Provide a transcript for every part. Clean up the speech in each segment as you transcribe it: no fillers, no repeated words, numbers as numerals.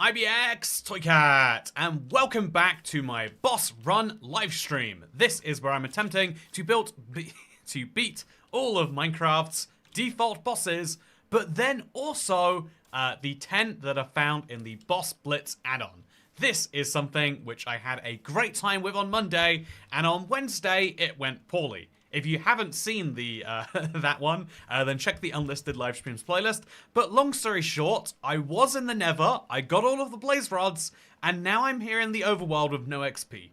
IBX Toycat, and welcome back to my boss run livestream. This is where I'm attempting to beat all of Minecraft's default bosses, but then also the 10 that are found in the Boss Blitz add-on. This is something which I had a great time with on Monday, and on Wednesday it went poorly. If you haven't seen the that one, then check the unlisted live streams playlist. But long story short, I was in the Nether, I got all of the blaze rods, and now I'm here in the overworld with no XP.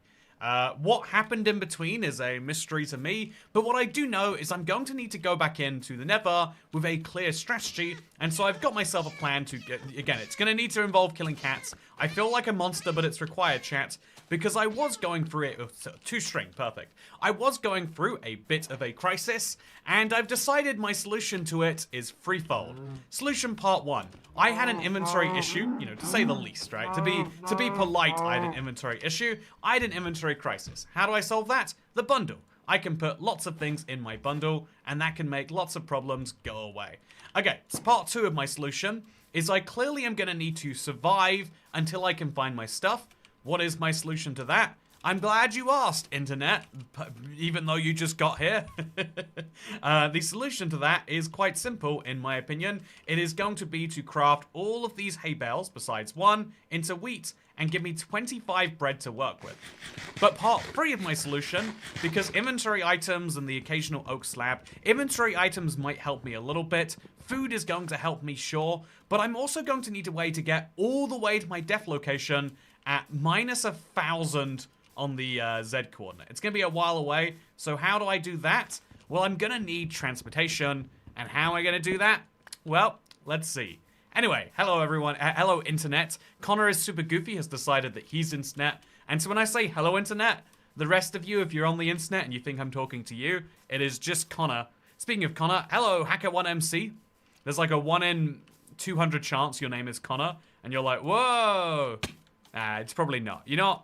What happened in between is a mystery to me, but what I do know is I'm going to need to go back into the Nether with a clear strategy, and so I've got myself a plan to get, again, it's going to need to involve killing cats. I feel like a monster, but it's required, chat, because I was going through it, two string, perfect. I was going through a bit of a crisis, and I've decided my solution to it is threefold. Solution part one, I had an inventory issue, you know, to say the least, right? To be polite, I had an inventory issue. I had an inventory crisis. How do I solve that? The bundle. I can put lots of things in my bundle, and that can make lots of problems go away. Okay, so part two of my solution is I clearly am gonna need to survive until I can find my stuff. What is my solution to that? I'm glad you asked, internet, even though you just got here. The solution to that is quite simple, in my opinion. It is going to be to craft all of these hay bales, besides one, into wheat, and give me 25 bread to work with. But part three of my solution, because inventory items and the occasional oak slab, inventory items might help me a little bit. Food is going to help me, sure, but I'm also going to need a way to get all the way to my death location at minus 1,000 on the Z coordinate. It's going to be a while away, so how do I do that? Well, I'm going to need transportation, and how am I going to do that? Well, let's see. Anyway, hello everyone, hello internet. Connor is super goofy, has decided that he's internet, and so when I say hello internet, the rest of you, if you're on the internet and you think I'm talking to you, it is just Connor. Speaking of Connor, hello Hacker1MC. There's like a 1 in 200 chance your name is Connor, and you're like, whoa! It's probably not. You know,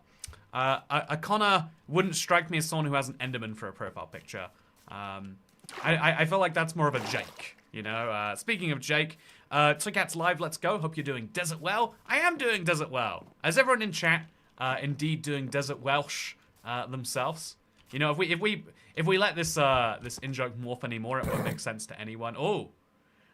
a Connor wouldn't strike me as someone who has an Enderman for a profile picture. I feel like that's more of a Jake, you know? Speaking of Jake, Toycat's live, let's go. Hope you're doing desert well. I am doing desert well. Is everyone in chat indeed doing desert Welsh themselves? You know, if we let this this in-joke morph anymore, it won't make sense to anyone. Oh,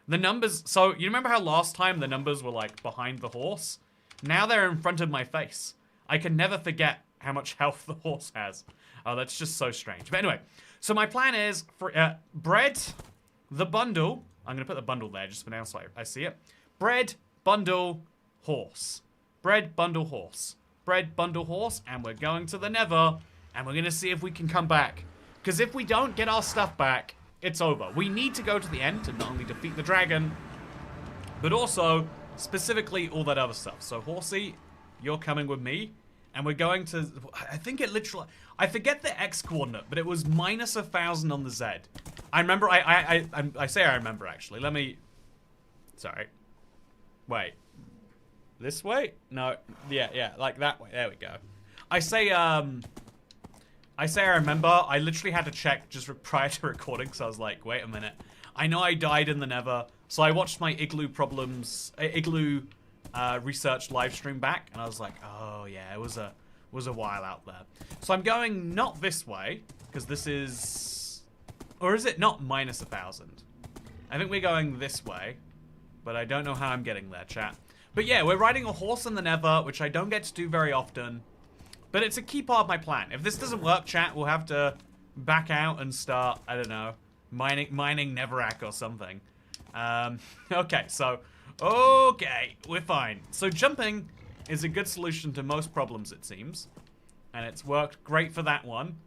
the numbers. So you remember how last time the numbers were like behind the horse? Now they're in front of my face. I can never forget how much health the horse has. Oh, that's just so strange. But anyway, so my plan is for bread, the bundle. I'm going to put the bundle there just for now so I see it. Bread, bundle, horse. Bread, bundle, horse. Bread, bundle, horse. And we're going to the Nether. And we're going to see if we can come back. Because if we don't get our stuff back, it's over. We need to go to the end to not only defeat the dragon, but also specifically all that other stuff. So Horsey, you're coming with me, and we're going to, I think it literally, I forget the X coordinate, but it was minus 1,000 on the Z. I remember, I say I remember actually. Let me, sorry. Wait. This way? No, yeah, like that way. There we go. I say I remember. I literally had to check just prior to recording, so I was like, wait a minute. I know I died in the Nether, so I watched my Igloo research live stream back, and I was like, oh yeah, it was a while out there. So I'm going not this way, because this is, or is it not minus 1,000? I think we're going this way, but I don't know how I'm getting there, chat. But yeah, we're riding a horse in the Nether, which I don't get to do very often, but it's a key part of my plan. If this doesn't work, chat, we'll have to back out and start, I don't know, mining Netherrack or something. Okay, so, okay, we're fine. So jumping is a good solution to most problems, it seems. And it's worked great for that one.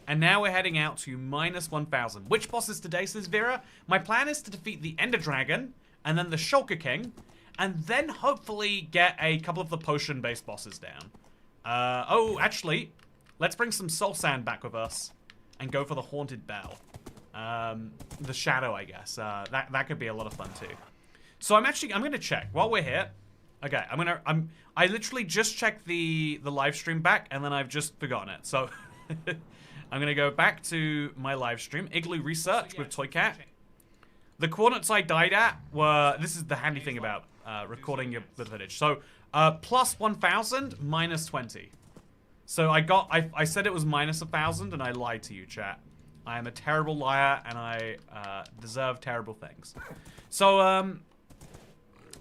And now we're heading out to minus 1,000. Which boss is today, says Vera? My plan is to defeat the Ender Dragon, and then the Shulker King, and then hopefully get a couple of the potion-based bosses down. Oh, actually, let's bring some soul sand back with us and go for the Haunted Bell. The Shadow, I guess. That could be a lot of fun too. So I'm gonna check while we're here. Okay, I literally just checked the live stream back, and then I've just forgotten it. So I'm gonna go back to my live stream, Igloo Research with Toycat. The coordinates I died at were, this is the handy thing about recording the footage. So Plus 1,000, minus 20. So I said it was minus 1,000 and I lied to you, chat. I am a terrible liar and I deserve terrible things. So,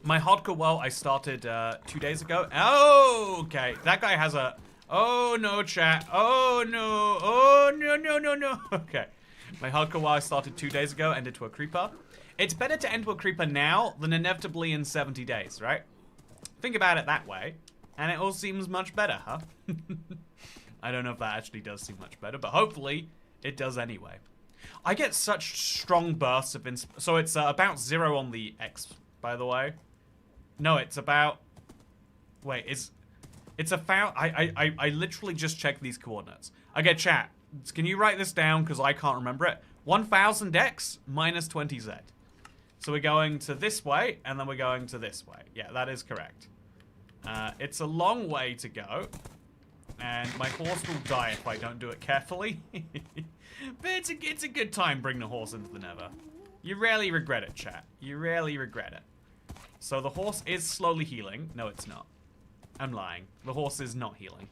my hardcore well I started 2 days ago. Oh, okay. That guy has a... Oh, no, chat. Oh, no. Oh, no. Okay. My hardcore well I started 2 days ago, ended to a creeper. It's better to end to a creeper now than inevitably in 70 days, right? Think about it that way, and it all seems much better, huh? I don't know if that actually does seem much better, but hopefully it does anyway. I get such strong bursts of so it's about 0 on the X, by the way. No, it's about... Wait, it's a foul... I literally just checked these coordinates. Okay, chat, can you write this down, because I can't remember it? 1,000 X minus 20Z. So we're going to this way, and then we're going to this way. Yeah, that is correct. It's a long way to go, and my horse will die if I don't do it carefully. But it's a good time bringing a horse into the nether. You rarely regret it, chat. You rarely regret it. So the horse is slowly healing. No, it's not. I'm lying. The horse is not healing.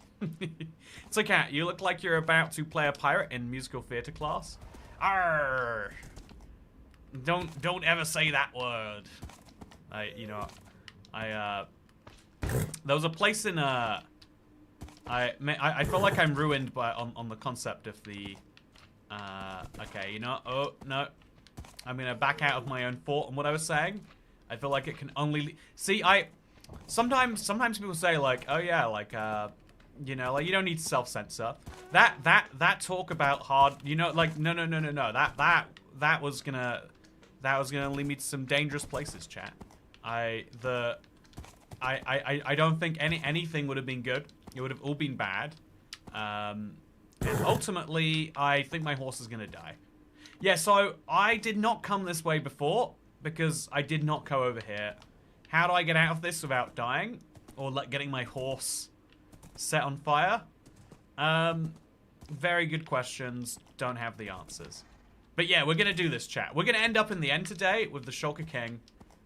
So, Cat, you look like you're about to play a pirate in musical theater class. Arr! Don't ever say that word. There was a place in I feel like I'm ruined by on the concept of the okay, you know, oh no. I'm gonna back out of my own thought on what I was saying. I feel like it can only see sometimes people say like, oh yeah, like you know, like you don't need to self-censor. That talk about hard, you know, like no. That was gonna lead me to some dangerous places, chat. I don't think anything would have been good. It would have all been bad. And ultimately, I think my horse is gonna die. Yeah, so I did not come this way before because I did not go over here. How do I get out of this without dying? Or getting my horse set on fire? Very good questions. Don't have the answers. But yeah, we're gonna do this, chat. We're gonna end up in the end today with the Shulker King.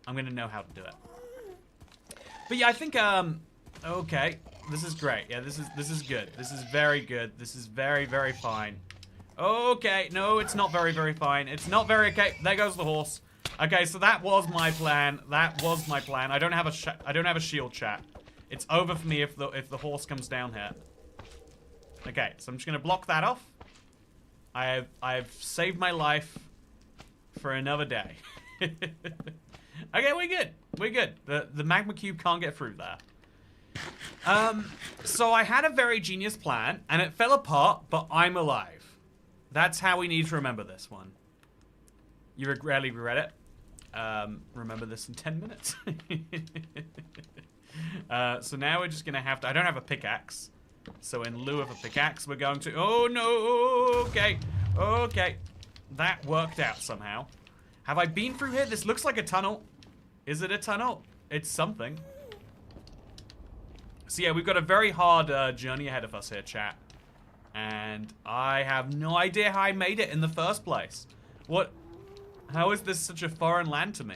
I'm gonna know how to do it. But yeah, I think, okay. This is great. Yeah, this is good. This is very good. This is very, very fine. Okay, no, it's not very, very fine. It's not very, okay, there goes the horse. Okay, so that was my plan. That was my plan. I don't have a shield, chat. It's over for me if the horse comes down here. Okay, so I'm just gonna block that off. I've saved my life for another day. Okay, we're good. We're good. The magma cube can't get through there. So I had a very genius plan, and it fell apart, but I'm alive. That's how we need to remember this one. You rarely regret it. Remember this in 10 minutes. So now we're just gonna have to... I don't have a pickaxe. So in lieu of a pickaxe, we're going to... Oh, no! Okay. Okay. That worked out somehow. Have I been through here? This looks like a tunnel. Is it a tunnel? It's something. So yeah, we've got a very hard journey ahead of us here, chat. And I have no idea how I made it in the first place. What? How is this such a foreign land to me?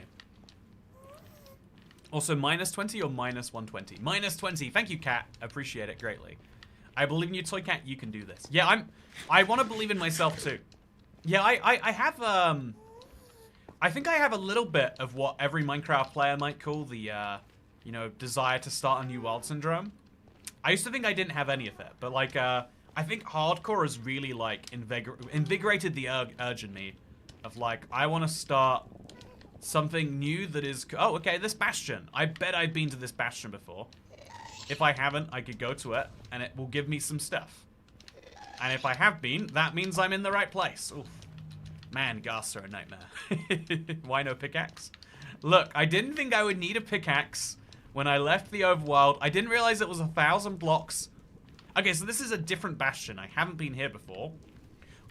Also, minus 20 or minus 120? Minus 20. Thank you, Cat. Appreciate it greatly. I believe in you, Toy Cat. You can do this. Yeah, I want to believe in myself too. Yeah, I have I think I have a little bit of what every Minecraft player might call the you know, desire to start a new world syndrome. I used to think I didn't have any of it, but like I think hardcore has really like invigorated the urge in me of like, I want to start something new that is... Oh, okay, this bastion. I bet I've been to this bastion before. If I haven't, I could go to it, and it will give me some stuff. And if I have been, that means I'm in the right place. Oof. Man, ghasts are a nightmare. Why no pickaxe? Look, I didn't think I would need a pickaxe when I left the overworld. I didn't realize it was 1,000 blocks. Okay, so this is a different bastion. I haven't been here before.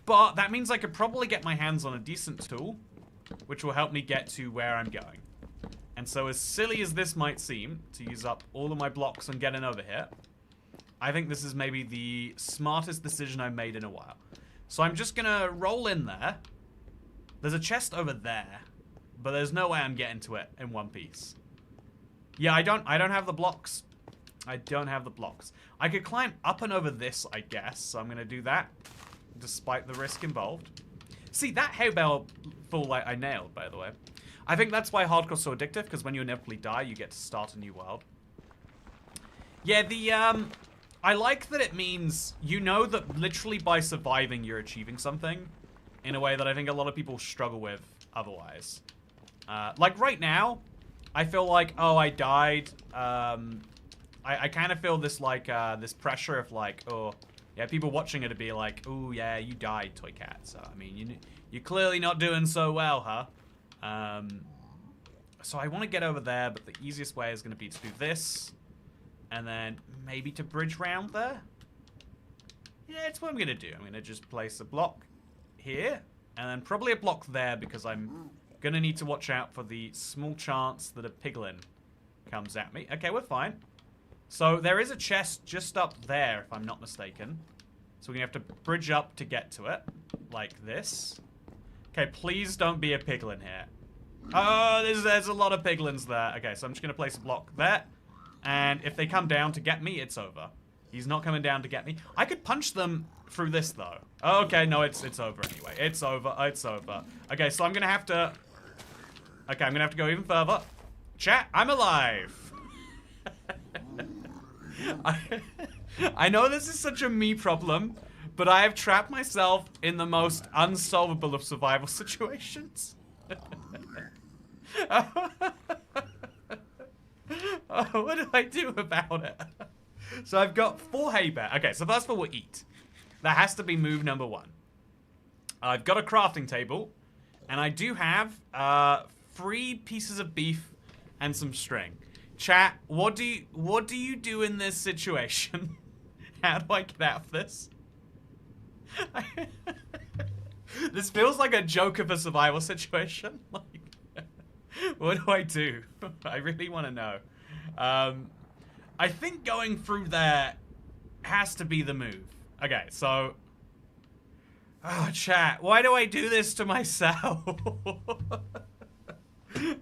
But that means I could probably get my hands on a decent tool, which will help me get to where I'm going. And so as silly as this might seem, to use up all of my blocks and getting over here, I think this is maybe the smartest decision I've made in a while. So I'm just gonna roll in there. There's a chest over there, but there's no way I'm getting to it in one piece. Yeah, I don't have the blocks. I don't have the blocks. I could climb up and over this, I guess. So I'm going to do that, despite the risk involved. See, that hay bale fall I nailed, by the way. I think that's why hardcore's so addictive, because when you inevitably die, you get to start a new world. Yeah, I like that it means you know that literally by surviving, you're achieving something in a way that I think a lot of people struggle with otherwise. Like right now, I feel like, oh, I died. I kind of feel this like this pressure of like, oh, yeah, people watching it to be like, oh yeah, you died, Toy Cat. So I mean, you're clearly not doing so well, huh? So I want to get over there, but the easiest way is going to be to do this, and then maybe to bridge round there. Yeah, it's what I'm going to do. I'm going to just place a block here, and then probably a block there because I'm going to need to watch out for the small chance that a piglin comes at me. Okay, we're fine. So there is a chest just up there, if I'm not mistaken. So we're going to have to bridge up to get to it, like this. Okay, please don't be a piglin here. Oh, there's a lot of piglins there. Okay, so I'm just going to place a block there. And if they come down to get me, it's over. He's not coming down to get me. I could punch them through this, though. Okay, no, it's over anyway. It's over. It's over. Okay, so I'm going to have to... Okay, I'm going to have to go even further. Chat, I'm alive. I know this is such a me problem, but I have trapped myself in the most unsolvable of survival situations. Oh, what do I do about it? So I've got 4 hay bale. Okay, so first of all, we'll eat. That has to be move number 1. I've got a crafting table, and I do have 3 pieces of beef and some string. Chat, what do you do in this situation? How do I get out of this? This feels like a joke of a survival situation. Like, what do I do? I really want to know. I think going through there has to be the move. Okay, so... Oh, chat, why do I do this to myself?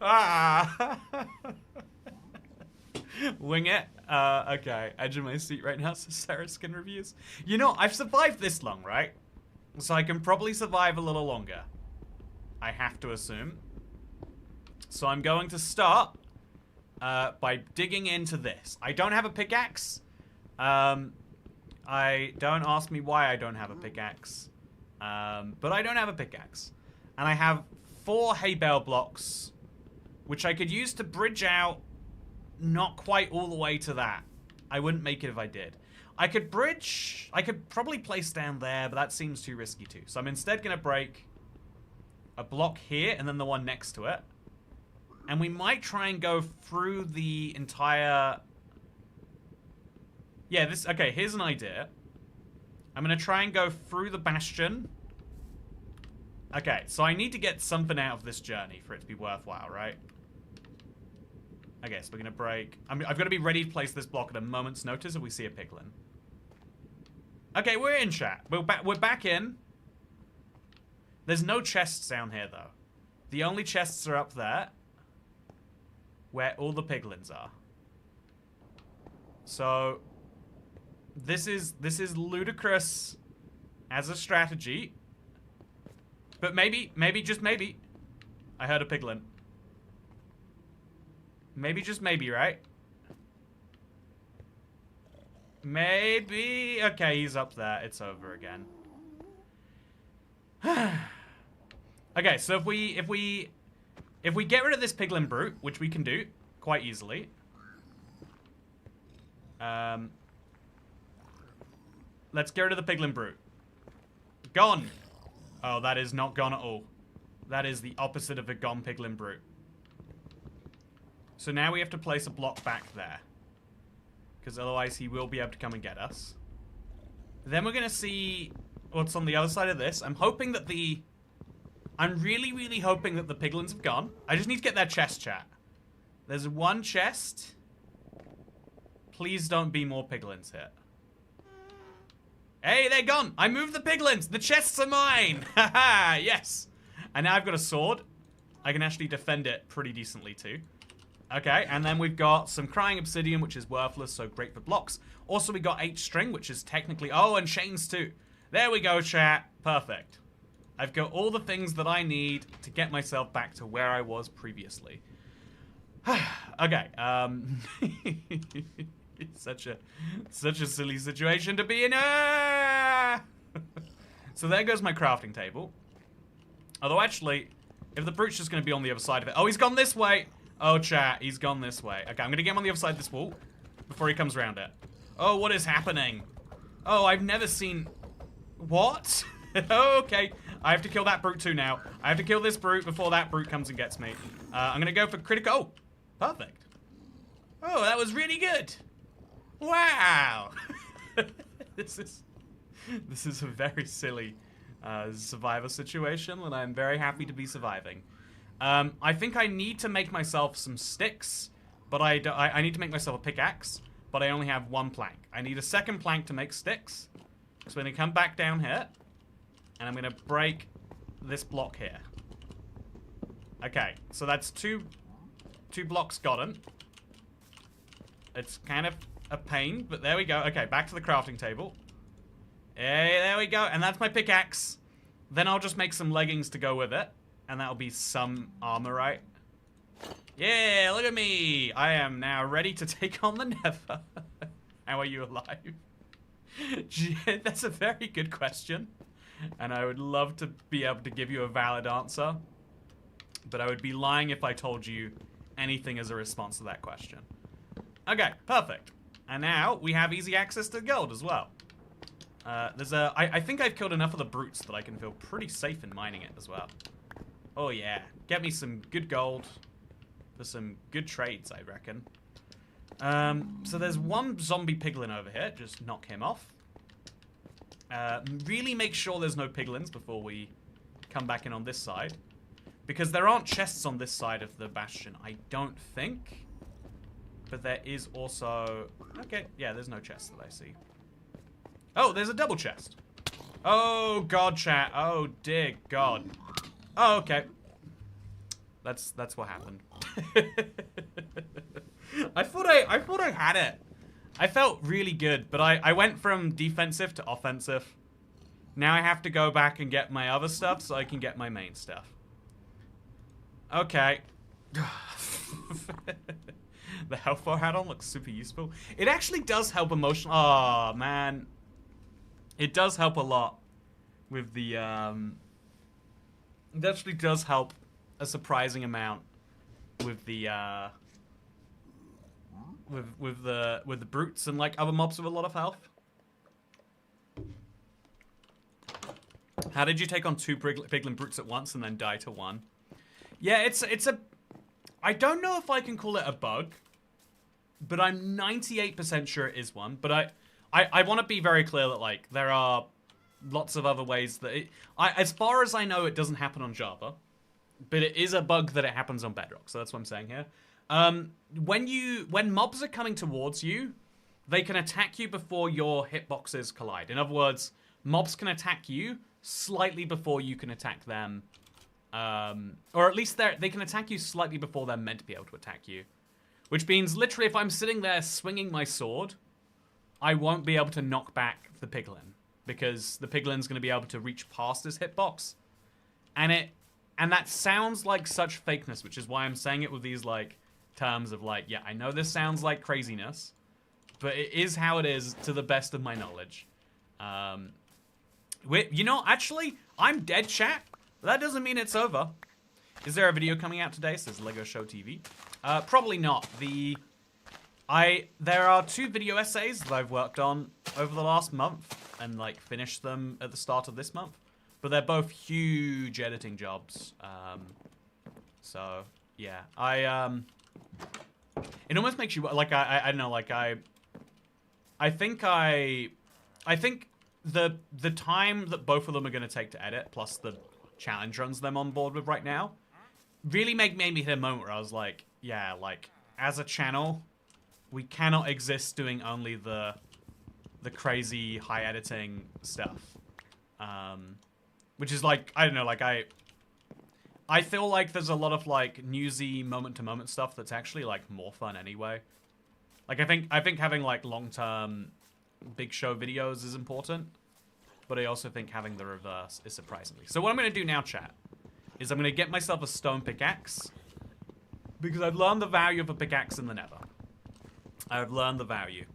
Ah. Wing it. Okay, edge of my seat right now, so Sarah Skin reviews. You know, I've survived this long, right? So I can probably survive a little longer. I have to assume. So I'm going to start by digging into this. I don't have a pickaxe. Don't ask me why I don't have a pickaxe. But I don't have a pickaxe. And I have 4 hay bale blocks, which I could use to bridge out not quite all the way to that. I wouldn't make it if I did. I could bridge... I could probably place down there, but that seems too risky too. So I'm instead going to break a block here and then the one next to it. And we might try and go through the entire... Yeah, this... Okay, here's an idea. I'm going to try and go through the bastion. Okay, so I need to get something out of this journey for it to be worthwhile, right? Okay, so we're going to break... I've got to be ready to place this block at a moment's notice if we see a piglin. Okay, we're in, chat. We're back in. There's no chests down here, though. The only chests are up there, where all the piglins are. So, this is ludicrous as a strategy. But maybe, just maybe, I heard a piglin. Maybe, just maybe, right? Maybe. Okay, he's up there. It's over again. Okay, so if we get rid of this piglin brute, which we can do quite easily. Let's get rid of the piglin brute. Gone. Oh, that is not gone at all. That is the opposite of a gone piglin brute. So now we have to place a block back there. Because otherwise he will be able to come and get us. Then we're going to see what's on the other side of this. I'm hoping that the... I'm really, really hoping that the piglins have gone. I just need to get their chest, chat. There's one chest. Please don't be more piglins here. Hey, they're gone. I moved the piglins. The chests are mine. Haha, yes. And now I've got a sword. I can actually defend it pretty decently too. Okay, and then we've got some crying obsidian, which is worthless, so great for blocks. Also, we got H string, which is technically... Oh, and chains too. There we go, chat. Perfect. I've got all the things that I need to get myself back to where I was previously. Okay, it's such a silly situation to be in. So there goes my crafting table. Although actually, if the brute's just going to be on the other side of it... Oh, he's gone this way! Oh, chat, he's gone this way. Okay, I'm going to get him on the other side of this wall before he comes around it. Oh, what is happening? Oh, I've never seen... What? Okay, I have to kill that brute too now. I have to kill this brute before that brute comes and gets me. I'm going to go for critical... Oh, perfect. Oh, that was really good. Wow. This is a very silly survivor situation that I'm very happy to be surviving. I think I need to make myself some sticks, but I need to make myself a pickaxe, but I only have one plank. I need a second plank to make sticks. So I'm going to come back down here, and I'm going to break this block here. Okay, so that's two blocks gotten. It's kind of a pain, but there we go. Okay, back to the crafting table. Hey, there we go. And that's my pickaxe. Then I'll just make some leggings to go with it. And that'll be some armor, right? Yeah, look at me. I am now ready to take on the Nether. How are you alive? That's a very good question. And I would love to be able to give you a valid answer. But I would be lying if I told you anything as a response to that question. Okay, perfect. And now we have easy access to gold as well. I think I've killed enough of the brutes that I can feel pretty safe in mining it as well. Oh yeah, get me some good gold for some good trades, I reckon. So there's one zombie piglin over here. Just knock him off. Really make sure there's no piglins before we come back in on this side. Because there aren't chests on this side of the bastion, I don't think. But there is also... Okay, yeah, there's no chest that I see. Oh, there's a double chest. Oh, God, chat. Oh, dear God. Oh, okay. That's what happened. I thought I had it. I felt really good, but I went from defensive to offensive. Now I have to go back and get my other stuff so I can get my main stuff. Okay. The Hellfire hat-on looks super useful. It actually does help emotional. Oh, man. It does help a lot with the, It actually does help a surprising amount with the, with the brutes and, like, other mobs with a lot of health. How did you take on two piglin brutes at once and then die to one? Yeah, it's a... I don't know if I can call it a bug, but I'm 98% sure it is one. But I want to be very clear that, like, there are lots of other ways that as far as I know, it doesn't happen on Java, but it is a bug that it happens on Bedrock. So that's what I'm saying here. When mobs are coming towards you, they can attack you before your hitboxes collide. In other words, mobs can attack you slightly before you can attack them. Or at least they can attack you slightly before they're meant to be able to attack you. Which means, literally, if I'm sitting there swinging my sword, I won't be able to knock back the piglin. Because the piglin's going to be able to reach past his hitbox. And that sounds like such fakeness, which is why I'm saying it with these, like, terms of, like, yeah, I know this sounds like craziness, but it is how it is to the best of my knowledge. You know, actually, I'm dead, chat. That doesn't mean it's over. Is there a video coming out today? Says Lego Show TV. Probably not. There are 2 video essays that I've worked on over the last month and, like, finished them at the start of this month. But they're both huge editing jobs. So, yeah. It almost makes you, like, I don't know, like, I think the time that both of them are going to take to edit, plus the challenge runs them on board with right now, really made me hit a moment where I was like, yeah, like, as a channel, we cannot exist doing only the crazy high editing stuff. Which is like, I don't know, like, I feel like there's a lot of like newsy moment-to-moment stuff that's actually like more fun anyway. Like I think having like long-term big show videos is important, but I also think having the reverse is surprisingly. So what I'm gonna do now, chat, is I'm gonna get myself a stone pickaxe because I've learned the value of a pickaxe in the Nether. I've learned the value.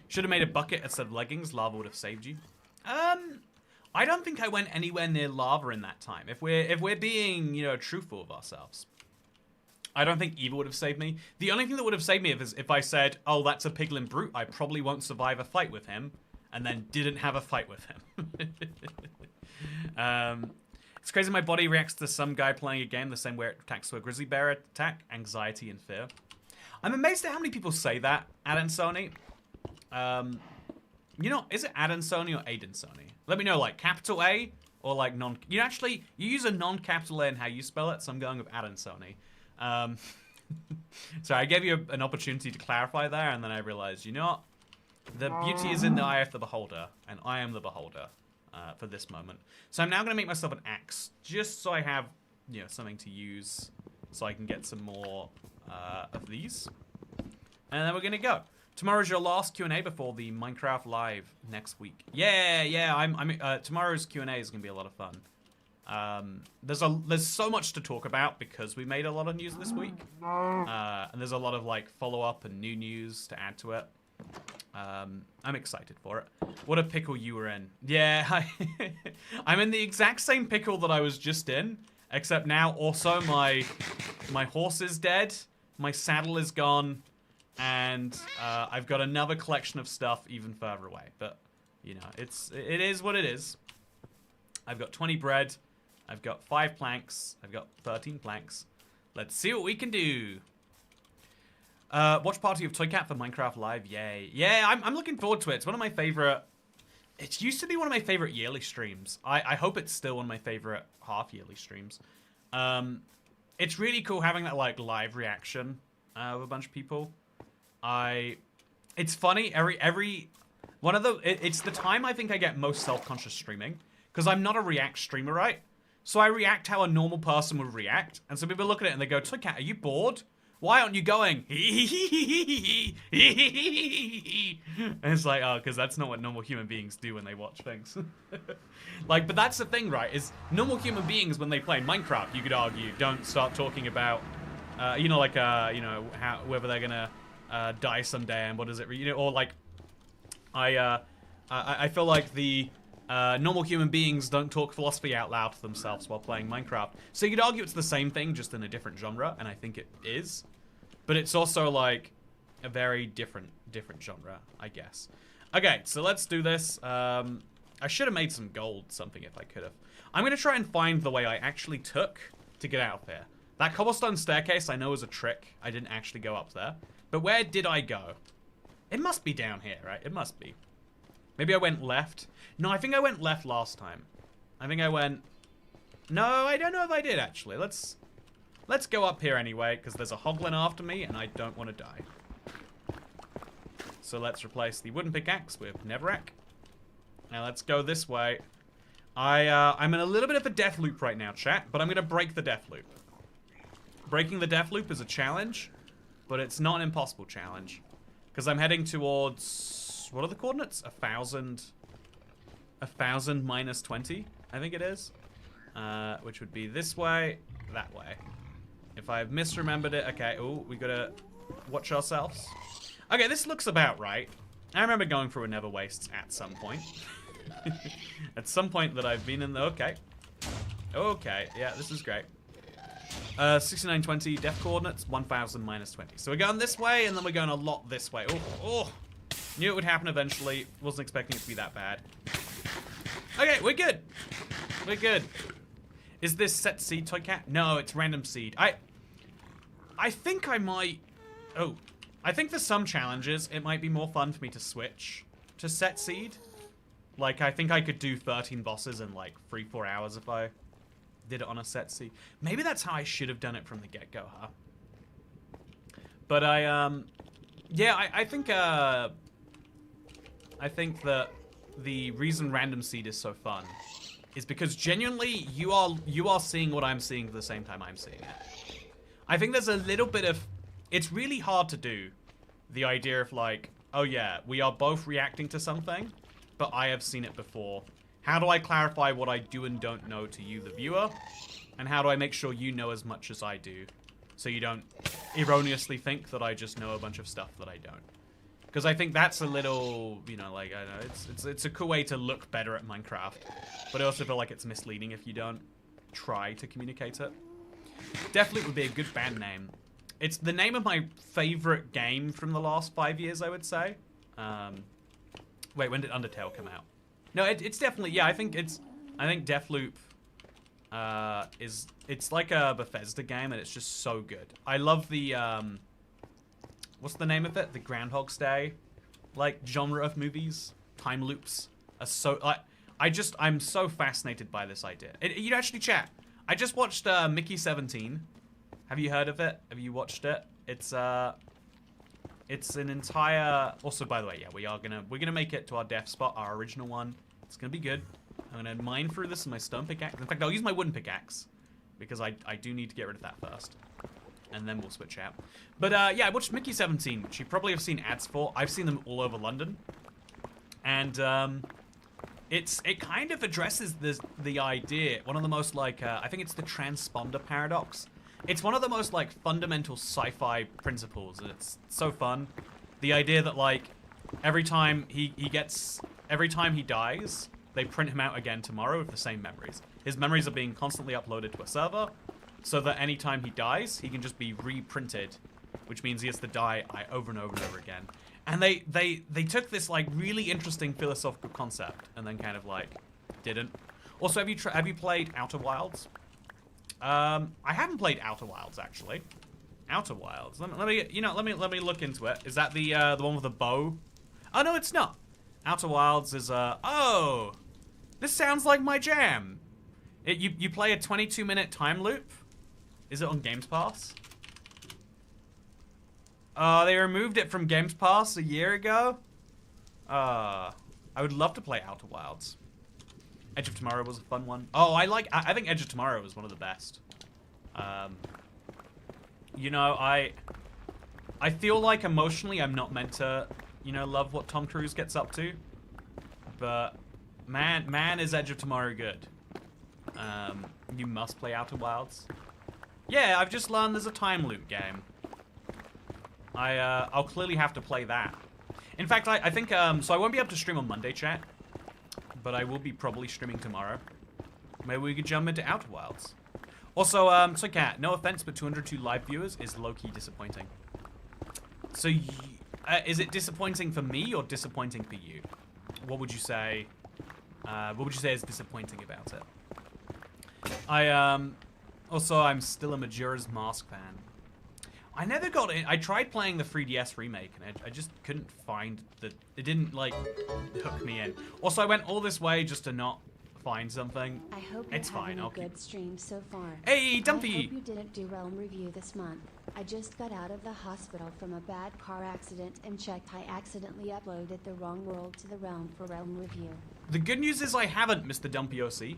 Should have made a bucket instead of leggings. Lava would have saved you. I don't think I went anywhere near lava in that time. If we're being, you know, truthful with ourselves, I don't think Eva would have saved me. The only thing that would have saved me is if I said, "Oh, that's a piglin brute. I probably won't survive a fight with him," and then didn't have a fight with him. It's crazy. My body reacts to some guy playing a game the same way it attacks to a grizzly bear attack: anxiety and fear. I'm amazed at how many people say that, Aden Sony. You know, is it Aden Sony or Aiden Sony? Let me know, like, capital A or, like, non... You use a non-capital A in how you spell it, so I'm going with Aden Sony. So I gave you an opportunity to clarify there, and then I realized, you know what? The beauty is in the eye of the beholder, and I am the beholder for this moment. So I'm now going to make myself an axe, just so I have, you know, something to use, so I can get some more of these. And then we're going to go. Tomorrow's your last Q&A before the Minecraft Live next week. Yeah. Tomorrow's Q&A is gonna be a lot of fun. There's so much to talk about because we made a lot of news this week, and there's a lot of like follow-up and new news to add to it. I'm excited for it. What a pickle you were in. Yeah, I'm in the exact same pickle that I was just in, except now also my horse is dead, my saddle is gone. And I've got another collection of stuff even further away. But, you know, it is what it is. I've got 20 bread. I've got 5 planks. I've got 13 planks. Let's see what we can do. Watch party of Toycat for Minecraft Live. Yay. Yeah, I'm looking forward to it. It's one of my favorite... It used to be one of my favorite yearly streams. I hope it's still one of my favorite half-yearly streams. It's really cool having that, like, live reaction with a bunch of people. It's funny, it's the time I think I get most self-conscious streaming, because I'm not a react streamer, right? So I react how a normal person would react, and so people look at it and they go, Toycat, are you bored? Why aren't you going? And it's like, oh, because that's not what normal human beings do when they watch things. Like, but that's the thing, right, is normal human beings, when they play Minecraft, you could argue, don't start talking about, you know, like, you know, whether they're gonna die someday and what is it, you know, or like I feel like the normal human beings don't talk philosophy out loud to themselves while playing Minecraft. So you could argue it's the same thing, just in a different genre, and I think it is. But it's also like a very different genre, I guess. Okay, so let's do this. I should have made some gold something if I could have. I'm gonna try and find the way I actually took to get out of here. That cobblestone staircase I know is a trick. I didn't actually go up there. But where did I go? It must be down here, right? It must be. Maybe I went left. No, I think I went left last time. I think I went... No, I don't know if I did, actually. Let's go up here anyway, because there's a hoglin after me, and I don't want to die. So let's replace the wooden pickaxe with netherrack. Now let's go this way. I'm in a little bit of a death loop right now, chat, but I'm going to break the death loop. Breaking the death loop is a challenge. But it's not an impossible challenge. Because I'm heading towards... What are the coordinates? 1,000 minus 20, I think it is. Which would be this way, that way. If I've misremembered it... Okay, oh, we gotta watch ourselves. Okay, this looks about right. I remember going through a Nether Wastes at some point. At some point that I've been in the... Okay. Okay, yeah, this is great. 6920 death coordinates, 1000 minus 20. So we're going this way, and then we're going a lot this way. Oh, knew it would happen eventually. Wasn't expecting it to be that bad. Okay, we're good. We're good. Is this set seed, Toycat? No, it's random seed. I think I might... Oh, I think for some challenges, it might be more fun for me to switch to set seed. Like, I think I could do 13 bosses in, like, 3-4 hours if I did it on a set seed. Maybe that's how I should have done it from the get-go, huh? But yeah, I think that the reason random seed is so fun is because genuinely you are seeing what I'm seeing at the same time I'm seeing it. I think there's a little bit of, it's really hard to do the idea of like, oh yeah, we are both reacting to something, but I have seen it before. How do I clarify what I do and don't know to you, the viewer? And how do I make sure you know as much as I do, so you don't erroneously think that I just know a bunch of stuff that I don't? Because I think that's a little, you know, like, I don't know, it's a cool way to look better at Minecraft, but I also feel like it's misleading if you don't try to communicate it. Deathloop would be a good band name. It's the name of my favorite game from the last 5 years, I would say. Wait, when did Undertale come out? No, it's definitely, yeah, I think Deathloop it's like a Bethesda game, and it's just so good. I love the, what's the name of it? The Groundhog's Day, like, genre of movies. Time loops are so, like, I'm so fascinated by this idea. You know, actually, chat, I just watched Mickey 17. Have you heard of it? Have you watched it? It's an entire, also, by the way, yeah, we're gonna make it to our death spot, our original one. It's gonna be good. I'm gonna mine through this with my stone pickaxe. In fact, I'll use my wooden pickaxe, because I do need to get rid of that first. And then we'll switch out. But yeah, I watched Mickey 17, which you probably have seen ads for. I've seen them all over London. And it kind of addresses the idea, one of the most like, I think it's the transponder paradox. It's one of the most like fundamental sci-fi principles, and it's so fun. The idea that like every time he dies, they print him out again tomorrow with the same memories. His memories are being constantly uploaded to a server, so that anytime he dies, he can just be reprinted, which means he has to die over and over and over again. And they took this like really interesting philosophical concept and then kind of like didn't. Also, have you played Outer Wilds? I haven't played Outer Wilds actually. Outer Wilds. Let me look into it. Is that the one with the bow? Oh no, it's not. Outer Wilds is oh, this sounds like my jam. You play a 22-minute time loop. Is it on Games Pass? They removed it from Games Pass a year ago. I would love to play Outer Wilds. Edge of Tomorrow was a fun one. Oh, I think Edge of Tomorrow was one of the best. You know, I feel like emotionally I'm not meant to, you know, love what Tom Cruise gets up to. But man is Edge of Tomorrow good. You must play Outer Wilds. Yeah, I've just learned there's a time loop game. I'll clearly have to play that. In fact, I think, so I won't be able to stream on Monday, chat. But I will be probably streaming tomorrow. Maybe we could jump into Outer Wilds. Also, so Kat, no offense, but 202 live viewers is low-key disappointing. So, is it disappointing for me or disappointing for you? What would you say? What would you say is disappointing about it? Also, I'm still a Majora's Mask fan. I never got it. I tried playing the 3DS remake, and I just couldn't find it didn't, like, hook me in. Also, I went all this way just to not find something. I hope it's fine. I'll good stream so far. Hey, Dumpy! I hope you didn't do Realm Review this month. I just got out of the hospital from a bad car accident and checked I accidentally uploaded the wrong world to the Realm for Realm Review. The good news is I haven't, Mr. Dumpy OC.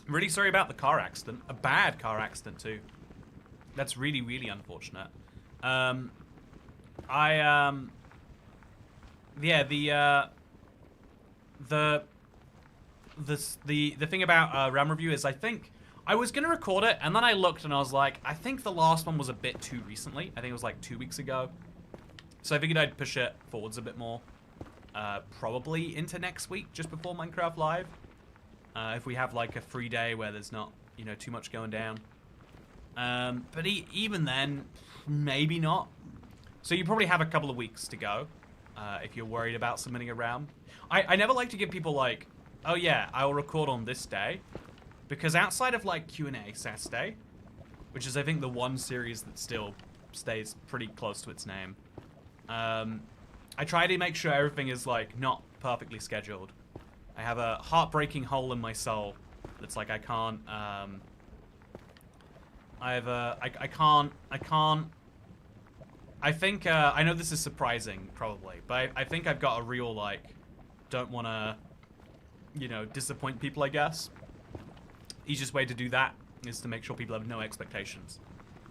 I'm really sorry about the car accident. A bad car accident, too. That's really, really unfortunate. Yeah, the thing about Realm Review is I think I was gonna record it, and then I looked and I was like, I think the last one was a bit too recently. I think it was like 2 weeks ago. So I figured I'd push it forwards a bit more. Probably into next week, just before Minecraft Live. If we have like a free day where there's not, you know, too much going down. But even then, maybe not. So you probably have a couple of weeks to go, if you're worried about submitting a realm. I never like to give people like, oh yeah, I'll record on this day. Because outside of like Q&A Saturday, which is I think the one series that still stays pretty close to its name, I try to make sure everything is like not perfectly scheduled. I have a heartbreaking hole in my soul that's like I can't, I think, I know this is surprising, probably, but I think I've got a real, like, don't want to, you know, disappoint people, I guess. Easiest way to do that is to make sure people have no expectations.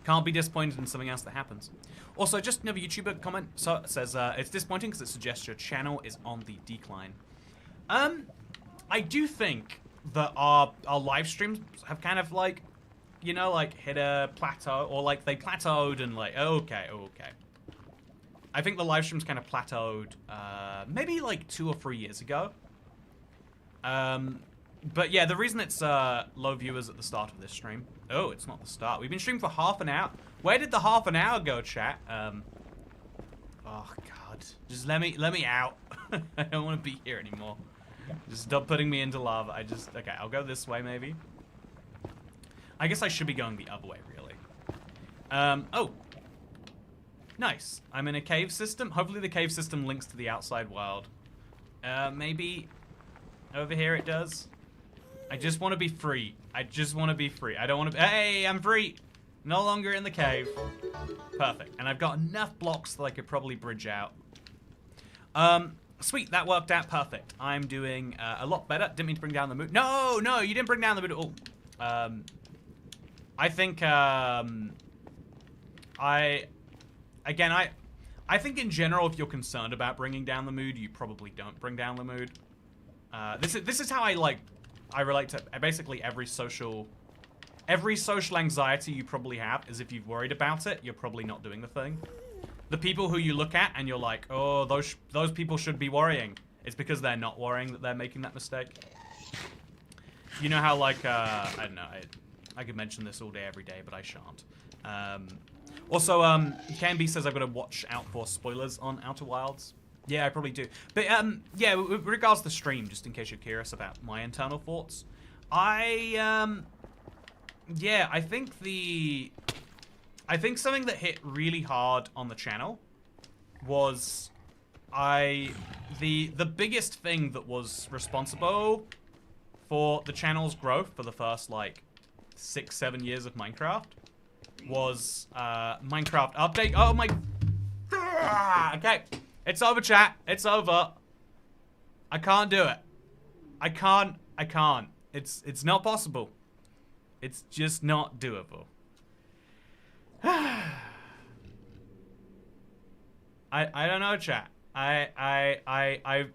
Can't be disappointed in something else that happens. Also, just another YouTuber comment says, it's disappointing because it suggests your channel is on the decline. I do think that our live streams have kind of like, you know, like hit a plateau, or like they plateaued and like, okay. I think the live streams kind of plateaued, maybe like 2 or 3 years ago. But yeah, the reason it's low viewers at the start of this stream. Oh, it's not the start. We've been streaming for half an hour. Where did the half an hour go, chat? Oh God, just let me out. I don't want to be here anymore. Just stop putting me into lava. Okay, I'll go this way maybe. I guess I should be going the other way, really. Oh. Nice. I'm in a cave system. Hopefully the cave system links to the outside world. Maybe over here it does. I just want to be free. I just want to be free. I don't want to be... Hey, I'm free. No longer in the cave. Perfect. And I've got enough blocks that I could probably bridge out. Sweet. That worked out perfect. I'm doing a lot better. Didn't mean to bring down the mood. No, you didn't bring down the mood at all. I think, I think in general, if you're concerned about bringing down the mood, you probably don't bring down the mood. This is how I relate to basically every social anxiety you probably have is if you've worried about it, you're probably not doing the thing. The people who you look at and you're like, oh, those people should be worrying. It's because they're not worrying that they're making that mistake. You know how like, I don't know, I could mention this all day, every day, but I shan't. Also, KMB says I've got to watch out for spoilers on Outer Wilds. Yeah, I probably do. But, yeah, with regards to the stream, just in case you're curious about my internal thoughts, yeah, I think something that hit really hard on the channel was the biggest thing that was responsible for the channel's growth for the first, like, 6-7 years of Minecraft was, Minecraft update. Oh my... Okay. It's over, chat. It's over. I can't do it. I can't. It's not possible. It's just not doable. I don't know, chat. I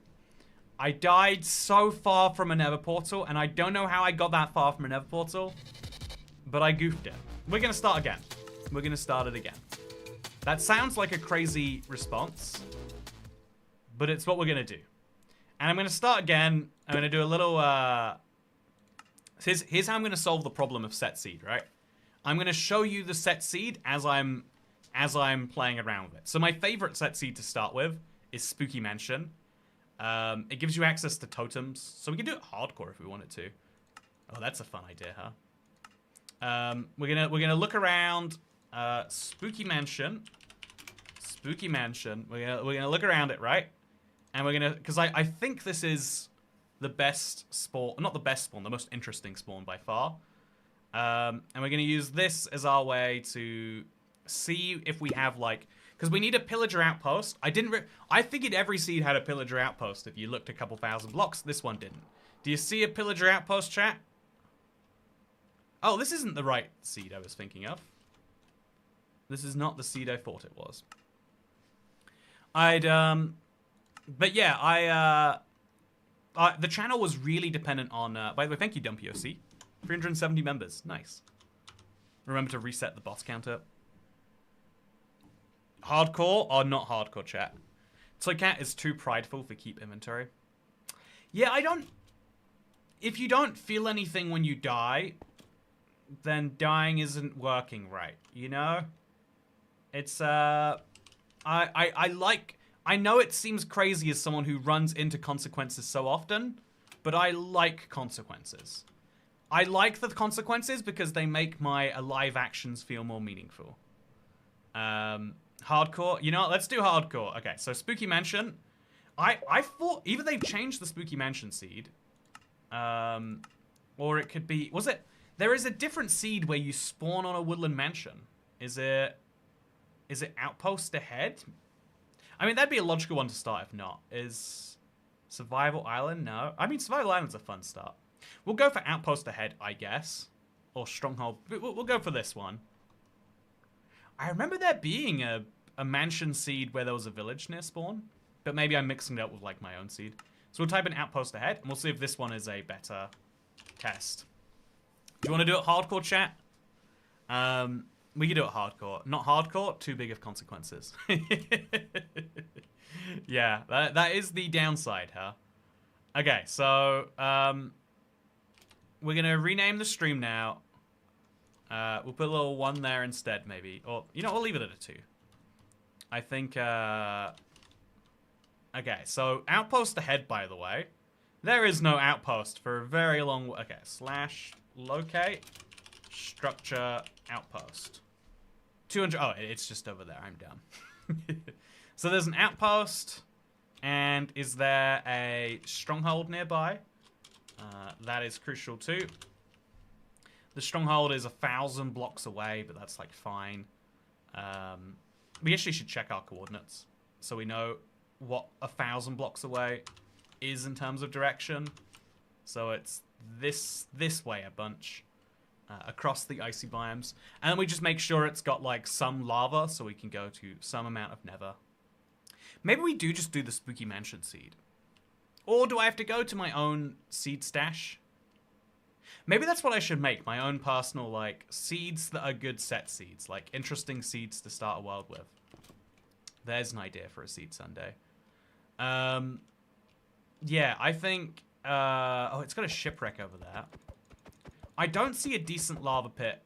died so far from a nether portal, and I don't know how I got that far from a nether portal, but I goofed it. We're gonna start again. We're gonna start it again. That sounds like a crazy response, but it's what we're gonna do. And I'm gonna start again. I'm gonna do a little, here's how I'm gonna solve the problem of set seed, right? I'm gonna show you the set seed as I'm playing around with it. So my favorite set seed to start with is Spooky Mansion. It gives you access to totems, so we can do it hardcore if we wanted to. Oh, that's a fun idea, huh? We're gonna look around Spooky Mansion. Spooky Mansion. We're gonna look around it, right? And we're gonna, because I think this is the best spawn, not the best spawn, the most interesting spawn by far. And we're gonna use this as our way to see if we have like, because we need a pillager outpost. I figured every seed had a pillager outpost if you looked a couple thousand blocks. This one didn't. Do you see a pillager outpost, chat? Oh, this isn't the right seed I was thinking of. This is not the seed I thought it was. But yeah, the channel was really dependent on, by the way, thank you, DumpyOC. 370 members, nice. Remember to reset the boss counter. Hardcore or not hardcore, chat? Toycat is too prideful for keep inventory. Yeah, if you don't feel anything when you die, then dying isn't working right, you know? It's, I know it seems crazy as someone who runs into consequences so often, but I like consequences. I like the consequences because they make my alive actions feel more meaningful. Hardcore, you know what? Let's do hardcore. Okay, so Spooky Mansion. I thought either they've changed the Spooky Mansion seed, or it could be, there is a different seed where you spawn on a woodland mansion. Is it Outpost Ahead? I mean, that'd be a logical one to start if not. Survival Island? No. I mean, Survival Island's a fun start. We'll go for Outpost Ahead, I guess. Or Stronghold. We'll go for this one. I remember there being a mansion seed where there was a village near spawn. But maybe I'm mixing it up with, like, my own seed. So we'll type in Outpost Ahead, and we'll see if this one is a better test. Do you want to do it hardcore, chat? We can do it hardcore. Not hardcore, too big of consequences. Yeah, that is the downside, huh? Okay, so we're gonna rename the stream now. We'll put a little 1 there instead, maybe. Or, you know, we'll leave it at a 2. I think, okay, so Outpost Ahead, by the way. There is no outpost for a very long... Okay, /locate structure outpost. 200... Oh, it's just over there. I'm dumb. So there's an outpost. And is there a stronghold nearby? That is crucial too. The stronghold is 1,000 blocks away, but that's like fine. We actually should check our coordinates so we know what 1,000 blocks away is in terms of direction. So it's this way a bunch across the icy biomes, and then we just make sure it's got like some lava so we can go to some amount of nether. Maybe we do just do the spooky mansion seed, or do I have to go to my own seed stash? Maybe that's what I should make, my own personal like seeds that are good set seeds, like interesting seeds to start a world with. There's an idea for a seed Sunday. Yeah, I think... oh, it's got a shipwreck over there. I don't see a decent lava pit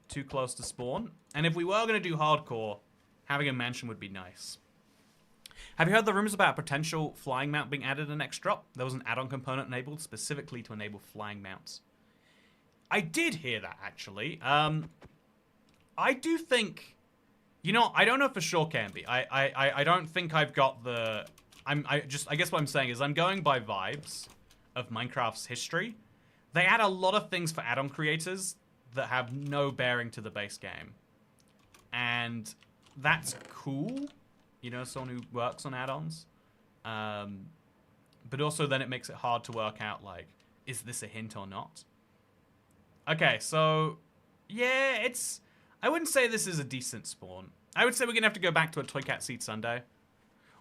too close to spawn. And if we were going to do hardcore, having a mansion would be nice. Have you heard the rumors about a potential flying mount being added in next drop? There was an add-on component enabled specifically to enable flying mounts. I did hear that, actually. I do think... You know, I don't know for sure, Canby. I don't think I've got the... I guess what I'm saying is I'm going by vibes of Minecraft's history. They add a lot of things for add-on creators that have no bearing to the base game. And that's cool. You know, someone who works on add-ons. But also then it makes it hard to work out, like, is this a hint or not? Okay, so... Yeah, it's... I wouldn't say this is a decent spawn. I would say we're going to have to go back to a Toycat Seed Sunday.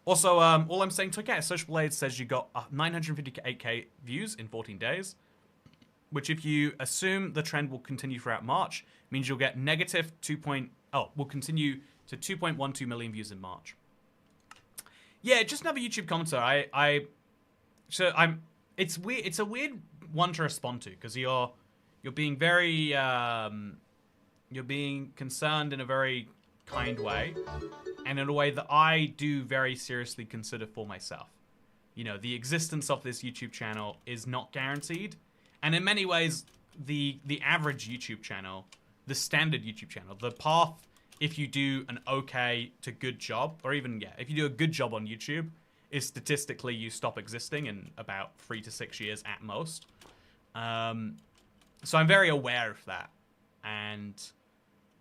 Also, all I'm saying, Toycat Social Blade says you got 958k views in 14 days. Which, if you assume the trend will continue throughout March, means you'll get negative 2. Will continue to 2.12 million views in March. Yeah, just another YouTube commenter. It's weird. It's a weird one to respond to because you're being very you're being concerned in a very kind way, and in a way that I do very seriously consider for myself. You know, the existence of this YouTube channel is not guaranteed, and in many ways, the average YouTube channel, the standard YouTube channel, the path, if you do an okay to good job, or even, yeah, if you do a good job on YouTube, is statistically you stop existing in about 3 to 6 years at most. So I'm very aware of that.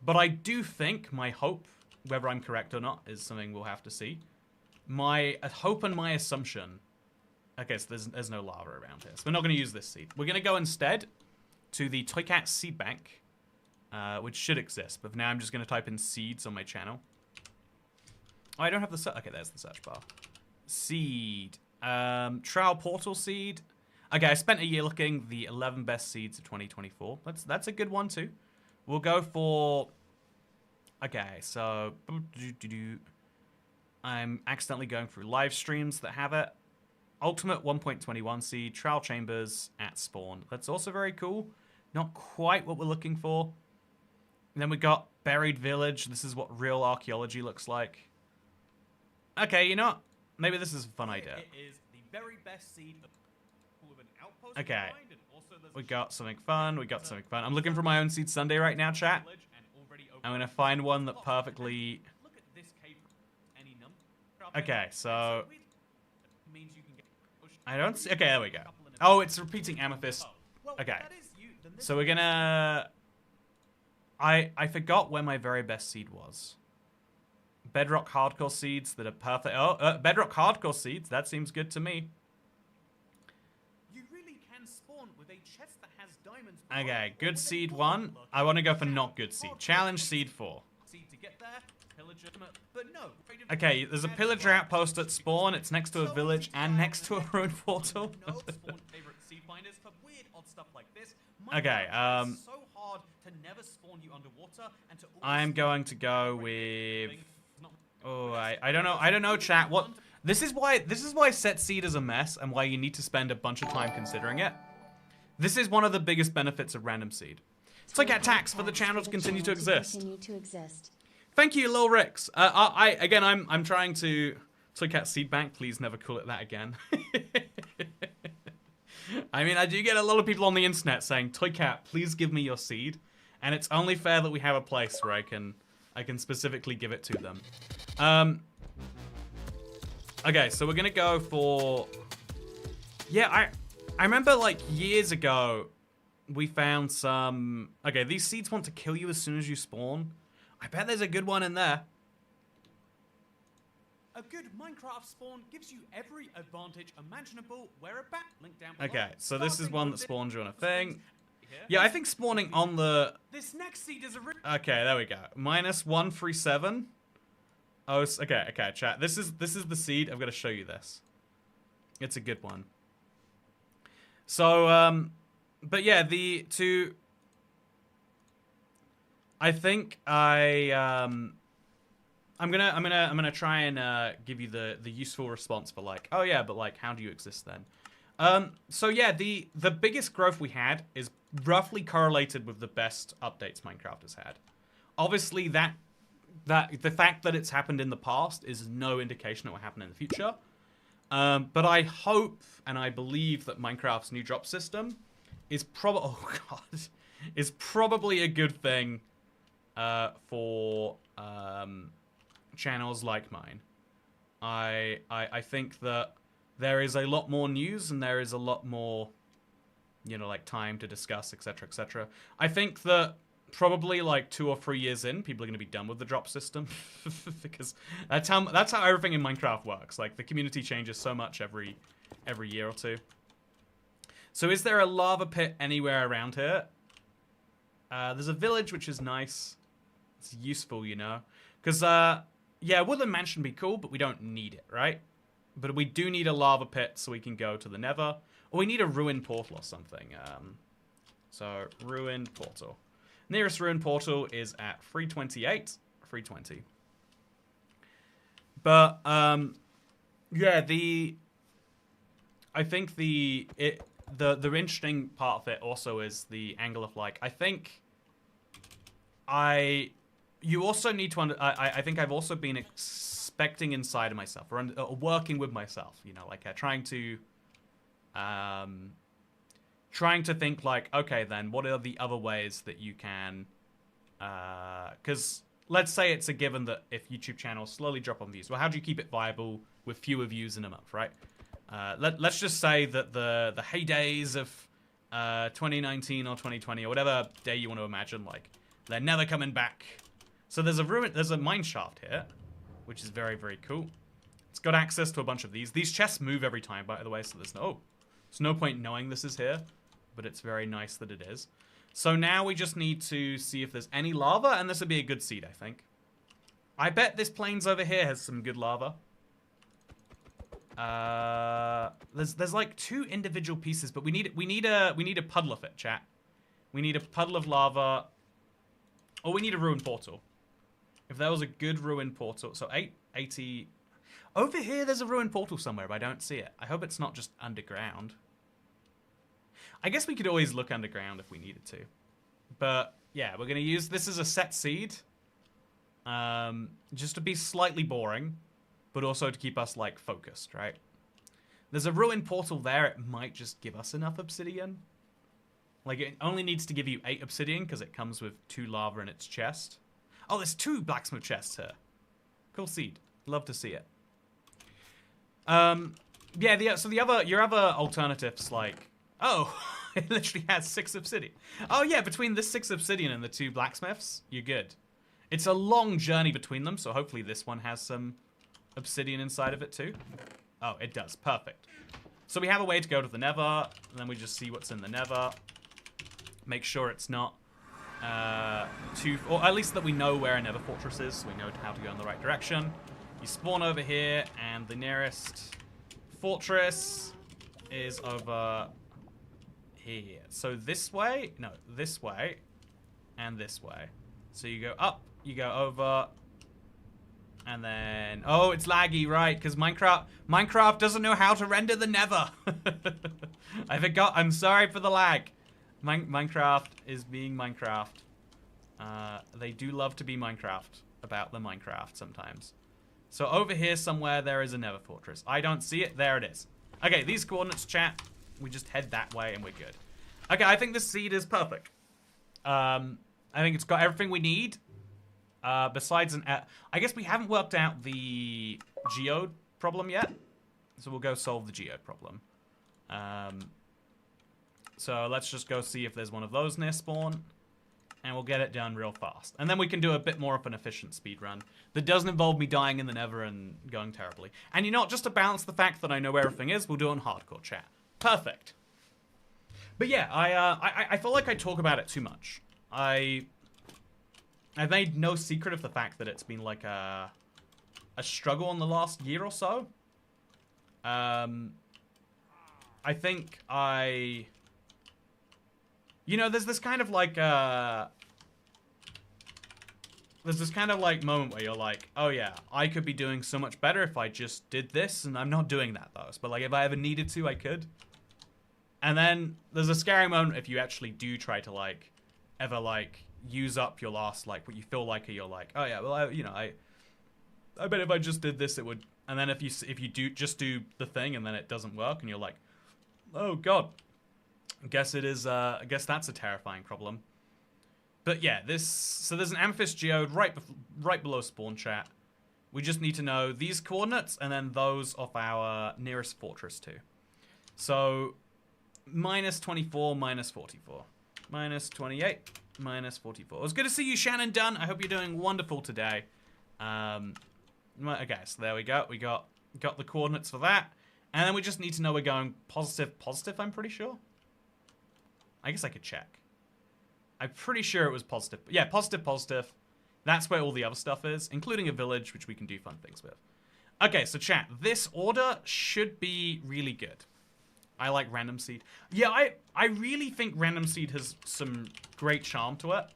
But I do think my hope, whether I'm correct or not, is something we'll have to see. My hope and my assumption... Okay, so there's no lava around here. So we're not going to use this seed. We're going to go instead to the Toycat Seed Bank, which should exist. But now I'm just going to type in seeds on my channel. Oh, I don't have the... Okay, there's the search bar. Seed. Trial Portal Seed. Okay, I spent a year looking the 11 best seeds of 2024. That's a good one too. We'll go for... Okay, so... I'm accidentally going through live streams that have it. Ultimate 1.21 seed, Trial Chambers at spawn. That's also very cool. Not quite what we're looking for. And then we got Buried Village. This is what real archaeology looks like. Okay, you know what? Maybe this is a fun idea. It is the very best seed with an outpost Okay. behind, and also there's We got something fun. We got something fun. I'm looking for my own Seed Sunday right now, chat. village and already open- I'm going to find one that perfectly... Look at this cave. Any number. Okay, so... Means you can get pushed I don't see... Okay, there we go. a couple in a Oh, it's repeating Amethyst. Well, Okay. that is you. Then this So we're gonna... I forgot where my very best seed was. Bedrock Hardcore Seeds that are perfect... Oh, Bedrock Hardcore Seeds. That seems good to me. can spawn with a chest that has diamonds. Okay, good seed 1. I want to go for not good seed. Challenge seed 4. Seed to get there, pillager, but no. Okay, there's a pillager outpost at spawn. It's next to a village and next to a ruined portal. No spawn favorite seed finders for weird odd stuff like this. Okay, It's so hard to never spawn you underwater and to I'm going to go with... Oh, I don't know. I don't know, chat. What? This is why set seed is a mess and why you need to spend a bunch of time considering it. This is one of the biggest benefits of random seed. Toycat tax for the channel to continue to exist. Thank you, Lil Rix. I'm trying to Toycat seed bank. Please never call it that again. I mean, I do get a lot of people on the internet saying, Toycat, please give me your seed. And it's only fair that we have a place where I can specifically give it to them. Okay, so we're gonna go for... Yeah, I remember like years ago, we found some... Okay, these seeds want to kill you as soon as you spawn. I bet there's a good one in there. A good Minecraft spawn gives you every advantage imaginable. Where a bat link down below. Okay, so this is one that spawns you on a thing. Yeah, I think spawning on the... This next seed is a... Okay, there we go. -137. Oh, okay, chat. This is the seed. I've got to show you this. It's a good one. So, but yeah, I think I'm gonna try and give you the useful response for like, oh yeah, but like, how do you exist then? So yeah, the biggest growth we had is roughly correlated with the best updates Minecraft has had. Obviously, that the fact that it's happened in the past is no indication it will happen in the future. But I hope and I believe that Minecraft's new drop system is probably a good thing for channels like mine. I think that there is a lot more news and there is a lot more, you know, like time to discuss, etc., etc. I think that probably like 2 or 3 years in, people are going to be done with the drop system because that's how everything in Minecraft works. Like the community changes so much every year or two. So is there a lava pit anywhere around here? There's a village, which is nice. It's useful, you know, because yeah, Woodland Mansion would be cool, but we don't need it, right? But we do need a lava pit so we can go to the Nether, or we need a ruined portal or something. So ruined portal. Nearest ruined portal is at 328, 320. But yeah, I think the interesting part of it also is the angle of like, I think you also need to I think I've also been expecting inside of myself or working with myself, you know, like trying to think like, okay, then what are the other ways that you can, because let's say it's a given that if YouTube channels slowly drop on views, well, how do you keep it viable with fewer views in a month, right? Let's just say that the heydays of 2019 or 2020 or whatever day you want to imagine, like they're never coming back. So there's a mine shaft here, which is very, very cool. It's got access to a bunch of these. These chests move every time, by the way, so there's no point knowing this is here, but it's very nice that it is. So now we just need to see if there's any lava, and this would be a good seed, I think. I bet this plains over here has some good lava. There's like 2 individual pieces, but we need a puddle of it, chat. We need a puddle of lava, or we need a ruined portal. If there was a good ruined portal, so 80. Over here, there's a ruined portal somewhere, but I don't see it. I hope it's not just underground. I guess we could always look underground if we needed to. But yeah, we're gonna use this as a set seed, just to be slightly boring, but also to keep us like focused, right? There's a ruined portal there. It might just give us enough obsidian. Like it only needs to give you 8 obsidian because it comes with 2 lava in its chest. Oh, there's 2 blacksmith chests here. Cool seed. Love to see it. Yeah, so your other alternatives, like, oh, it literally has 6 obsidian. Oh yeah, between this 6 obsidian and the 2 blacksmiths, you're good. It's a long journey between them, so hopefully this one has some obsidian inside of it too. Oh, it does. Perfect. So we have a way to go to the Nether, and then we just see what's in the Nether. Make sure it's not or at least that we know where a Nether fortress is, so we know how to go in the right direction. You spawn over here, and the nearest fortress is over here. So this way, no, this way, and this way. So you go up, you go over, and then, oh, it's laggy, right? Because Minecraft doesn't know how to render the Nether. I forgot. I'm sorry for the lag. Minecraft is being Minecraft. They do love to be Minecraft about the Minecraft sometimes. So over here somewhere there is a Nether fortress. I don't see it. There it is. Okay, these coordinates, chat. We just head that way and we're good. Okay, I think this seed is perfect. I think it's got everything we need. Besides an... I guess we haven't worked out the geode problem yet. So we'll go solve the geode problem. So let's just go see if there's one of those near spawn. And we'll get it done real fast. And then we can do a bit more of an efficient speed run that doesn't involve me dying in the Nether and going terribly. And you know, just to balance the fact that I know where everything is, we'll do it on hardcore chat. Perfect. But yeah, I feel like I talk about it too much. I've made no secret of the fact that it's been like a struggle in the last year or so. I think you know, there's this kind of like moment where you're like, oh yeah, I could be doing so much better if I just did this, and I'm not doing that though. But like, if I ever needed to, I could. And then there's a scary moment if you actually do try to like ever like use up your last like what you feel like, or you're like, oh yeah, well I bet if I just did this it would. And then if you do the thing and then it doesn't work and you're like, oh god. I guess that's a terrifying problem. But yeah, so there's an amethyst geode right below spawn chat. We just need to know these coordinates and then those of our nearest fortress too. So -24, -44. -28, -44. It was good to see you, Shannon Dunn. I hope you're doing wonderful today. Okay, so there we go. We got the coordinates for that. And then we just need to know we're going positive, I'm pretty sure. I guess I could check. I'm pretty sure it was positive. Yeah, positive. That's where all the other stuff is, including a village, which we can do fun things with. Okay, so chat, this order should be really good. I like random seed. Yeah, I really think random seed has some great charm to it.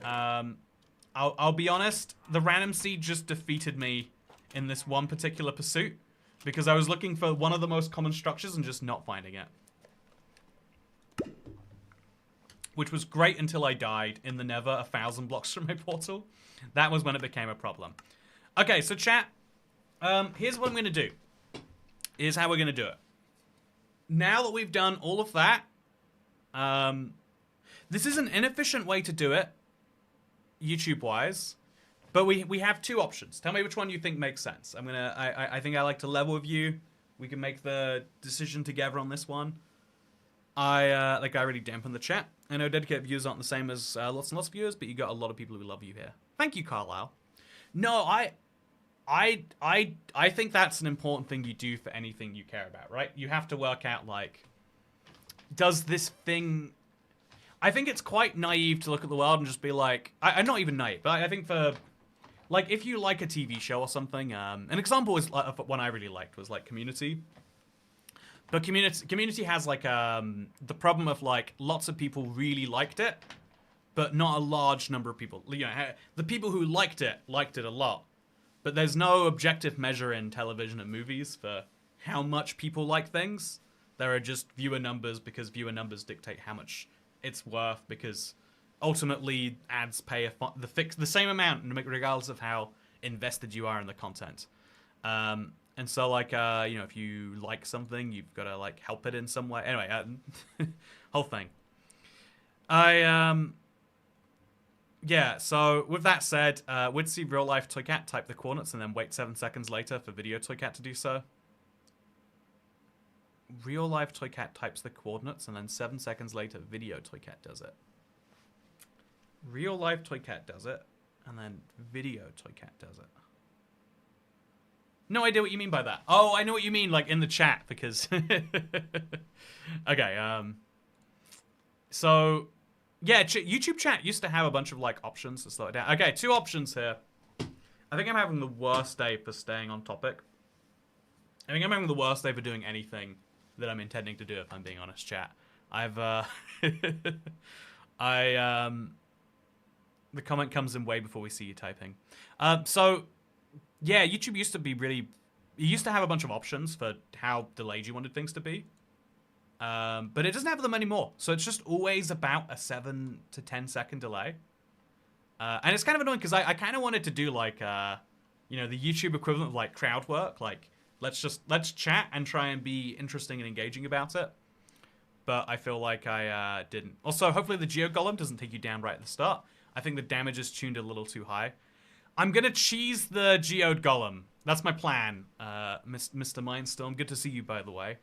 I'll be honest, the random seed just defeated me in this one particular pursuit because I was looking for one of the most common structures and just not finding it. Which was great until I died in the Nether 1,000 blocks from my portal. That was when it became a problem. Okay, so chat, here's what I'm gonna do. Here's how we're gonna do it. Now that we've done all of that, this is an inefficient way to do it, YouTube-wise, but we have two options. Tell me which one you think makes sense. I think I like to level with you. We can make the decision together on this one. I really dampened the chat. I know dedicated viewers aren't the same as lots and lots of viewers, but you got a lot of people who love you here. Thank you, Carlisle. No, I think that's an important thing you do for anything you care about, right? You have to work out, like, does this thing... I think it's quite naive to look at the world and just be like... I'm not even naive, but I think for... Like, if you like a TV show or something, an example is one I really liked was, like, Community. But Community has, like, the problem of, like, lots of people really liked it, but not a large number of people. You know, the people who liked it a lot. But there's no objective measure in television and movies for how much people like things. There are just viewer numbers because viewer numbers dictate how much it's worth, because ultimately ads pay the same amount regardless of how invested you are in the content. And so, like, you know, if you like something, you've got to, like, help it in some way. Anyway, whole thing. Yeah, so with that said, we'd see real life Toycat type the coordinates and then wait 7 seconds later for video Toycat to do so. Real life Toycat types the coordinates and then 7 seconds later video Toycat does it. Real life Toycat does it and then video Toycat does it. No idea what you mean by that. Oh, I know what you mean, like in the chat, because... Okay, so, yeah, YouTube chat used to have a bunch of, like, options to slow it down. Okay, 2 options here. I think I'm having the worst day for staying on topic. I think I'm having the worst day for doing anything that I'm intending to do, if I'm being honest, chat. The comment comes in way before we see you typing. So, yeah, YouTube used to be really... You used to have a bunch of options for how delayed you wanted things to be. But it doesn't have them anymore. So it's just always about a 7 to 10 second delay. And it's kind of annoying because I kind of wanted to do like, you know, the YouTube equivalent of like crowd work. Like, let's chat and try and be interesting and engaging about it. But I feel like I didn't. Also, hopefully the Geo Golem doesn't take you down right at the start. I think the damage is tuned a little too high. I'm gonna cheese the Geode Golem. That's my plan, Mr. Mindstorm. Good to see you, by the way.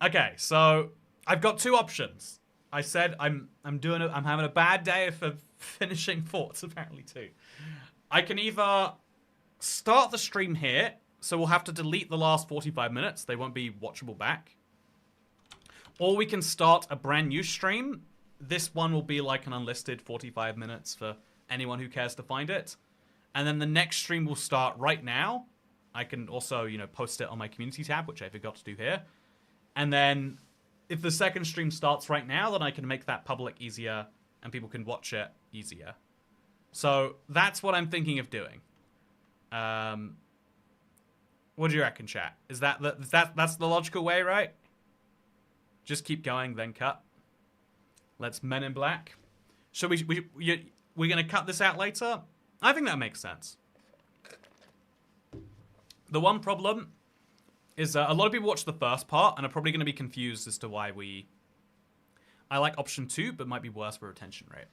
Okay, so I've got 2 options. I said I'm having a bad day for finishing forts, apparently too. I can either start the stream here, so we'll have to delete the last 45 minutes. They won't be watchable back. Or we can start a brand new stream. This one will be like an unlisted 45 minutes for anyone who cares to find it. And then the next stream will start right now. I can also, you know, post it on my community tab, which I forgot to do here. And then if the second stream starts right now, then I can make that public easier and people can watch it easier. So that's what I'm thinking of doing. What do you reckon, chat? Is that's the logical way, right? Just keep going, then cut. Let's Men in Black. So we're gonna cut this out later? I think that makes sense. The one problem is a lot of people watch the first part and are probably going to be confused as to why I like option 2, but might be worse for retention rate.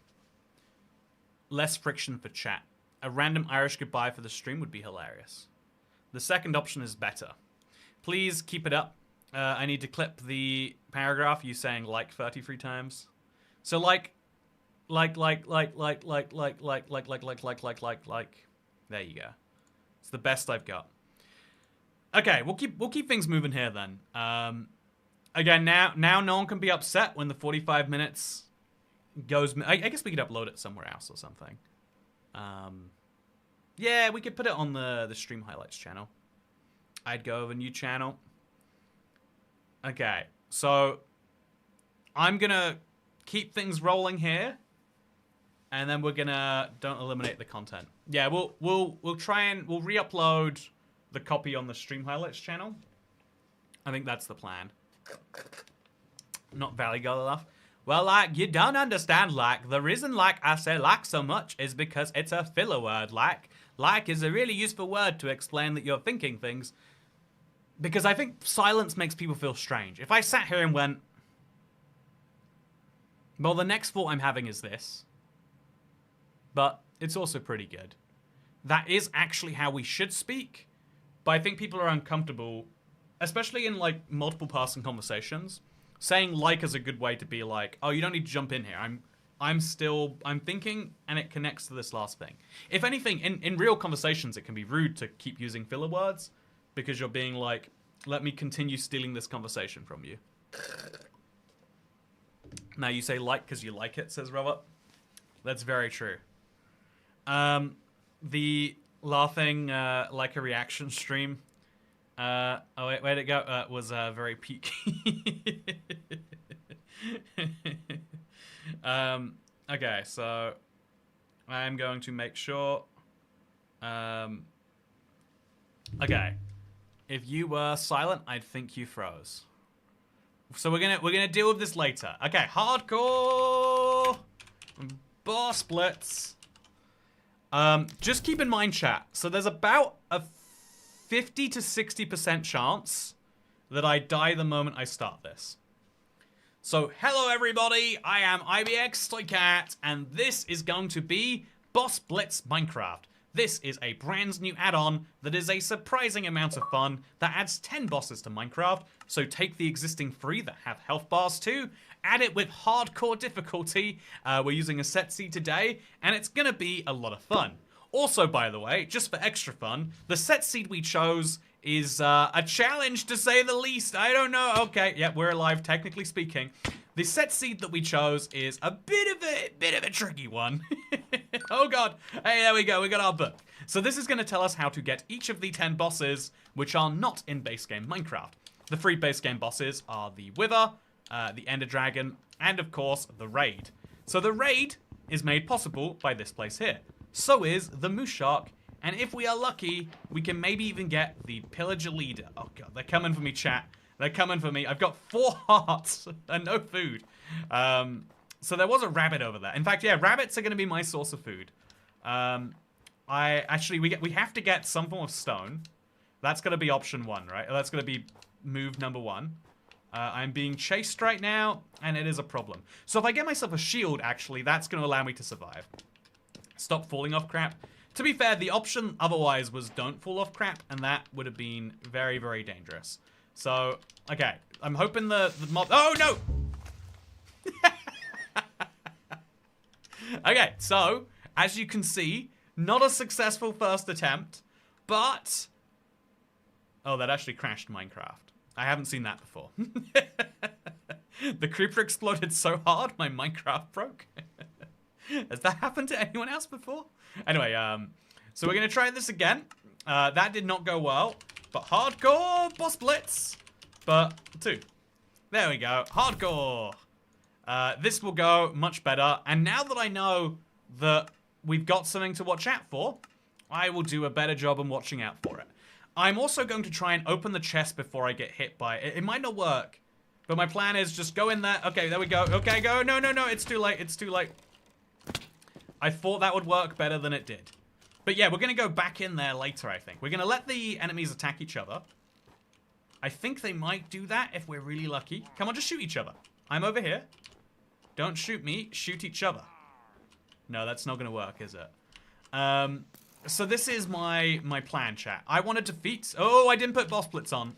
Less friction for chat. A random Irish goodbye for the stream would be hilarious. The second option is better. Please keep it up. I need to clip the paragraph you saying like 33 times. So like. There you go. It's the best I've got. Okay, we'll keep things moving here then. Again, now no one can be upset when the 45 minutes goes. I guess we could upload it somewhere else or something. Yeah, we could put it on the stream highlights channel. I'd go over new channel. Okay, so I'm gonna keep things rolling here, and then we're gonna don't eliminate the content. Yeah, we'll try and we'll re-upload the copy on the stream highlights channel. I think that's the plan. Not Valley Girl enough. Well, like, you don't understand, like, the reason, like, I say like so much is because it's a filler word, like. Like is a really useful word to explain that you're thinking things. Because I think silence makes people feel strange. If I sat here and went, well, the next thought I'm having is this. But it's also pretty good. That is actually how we should speak. But I think people are uncomfortable, especially in, like, multiple person conversations. Saying like is a good way to be like, oh, you don't need to jump in here. I'm thinking, and it connects to this last thing. If anything, in real conversations, it can be rude to keep using filler words because you're being like, let me continue stealing this conversation from you. Now you say like because you like it, says Robert. That's very true. The laughing like a reaction stream. Oh wait, where'd it go? Was very peaky. Okay, so I'm going to make sure. Okay, if you were silent, I'd think you froze. So we're gonna deal with this later. Okay, hardcore boss blitz. Just keep in mind, chat. So there's about a 50 to 60% chance that I die the moment I start this. So, hello everybody, I am IBX Toycat, and this is going to be Boss Blitz Minecraft. This is a brand new add-on that is a surprising amount of fun that adds 10 bosses to Minecraft, so take the existing 3 that have health bars too, add it with hardcore difficulty, we're using a set seed today, and it's gonna be a lot of fun. Also, by the way, just for extra fun, the set seed we chose is a challenge to say the least. I don't know. Okay, yeah, we're alive, technically speaking. The set seed that we chose is a bit of a tricky one. Oh god. Hey, there we go. We got our book. So this is going to tell us how to get each of the 10 bosses which are not in base game Minecraft. The 3 base game bosses are the Wither, the Ender Dragon, and of course the Raid. So the Raid is made possible by this place here. So is the Moose Shark, and if we are lucky, we can maybe even get the Pillager Leader. Oh god, they're coming for me, chat. They're coming for me. I've got 4 hearts and no food. So there was a rabbit over there. In fact, yeah, rabbits are going to be my source of food. We have to get some form of stone. That's going to be option 1, right? That's going to be move number 1. I'm being chased right now, and it is a problem. So if I get myself a shield, actually, that's going to allow me to survive. Stop falling off crap. To be fair, the option otherwise was don't fall off crap, and that would have been very, very dangerous. So, okay. I'm hoping the mob... Oh, no! Okay, so, as you can see, not a successful first attempt, but... Oh, that actually crashed Minecraft. I haven't seen that before. The creeper exploded so hard, my Minecraft broke. Has that happened to anyone else before? Anyway, so we're going to try this again. That did not go well, but hardcore boss blitz. But 2. There we go. Hardcore. This will go much better. And now that I know that we've got something to watch out for, I will do a better job on watching out for it. I'm also going to try and open the chest before I get hit by it. It might not work, but my plan is just go in there. Okay, there we go. Okay, go. No, no, no. It's too late. It's too late. I thought that would work better than it did. But yeah, we're going to go back in there later, I think. We're going to let the enemies attack each other. I think they might do that if we're really lucky. Come on, just shoot each other. I'm over here. Don't shoot me. Shoot each other. No, that's not going to work, is it? So this is my plan, chat. I want to defeat... Oh, I didn't put boss blitz on.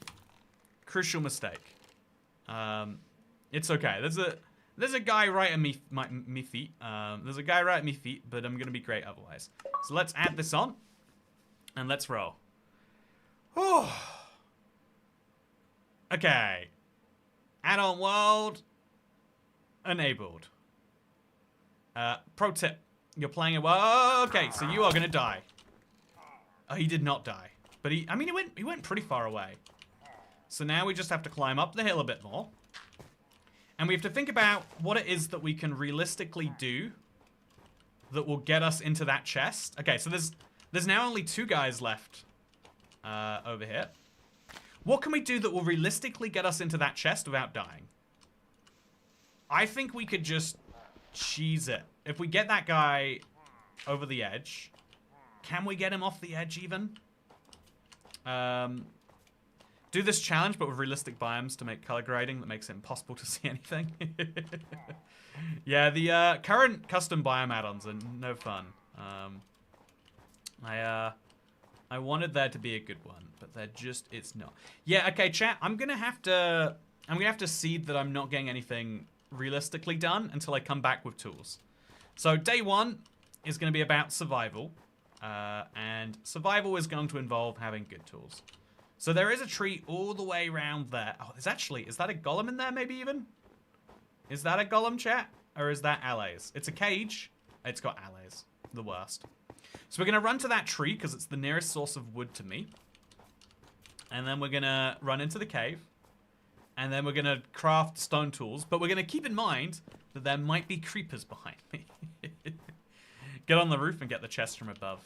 Crucial mistake. It's okay. There's a guy right at me feet. There's a guy right at me feet, but I'm gonna be great otherwise. So let's add this on, and let's roll. Oh. Okay. Add-on world enabled. Pro tip: you're playing a well. Okay, so you are gonna die. Oh, he did not die, but he went pretty far away. So now we just have to climb up the hill a bit more. And we have to think about what it is that we can realistically do that will get us into that chest. Okay, so there's now only 2 guys left over here. What can we do that will realistically get us into that chest without dying? I think we could just cheese it. If we get that guy over the edge, can we get him off the edge even? Do this challenge, but with realistic biomes to make color grading that makes it impossible to see anything. Yeah, the current custom biome add-ons are no fun. I wanted there to be a good one, but it's not. Yeah, okay, chat. I'm gonna have to seed that I'm not getting anything realistically done until I come back with tools. So day 1 is gonna be about survival, and survival is going to involve having good tools. So there is a tree all the way around there. Oh, is that a golem in there maybe even? Is that a golem, chat? Or is that allies? It's a cage. It's got allies. The worst. So we're going to run to that tree because it's the nearest source of wood to me. And then we're going to run into the cave. And then we're going to craft stone tools. But we're going to keep in mind that there might be creepers behind me. Get on the roof and get the chest from above.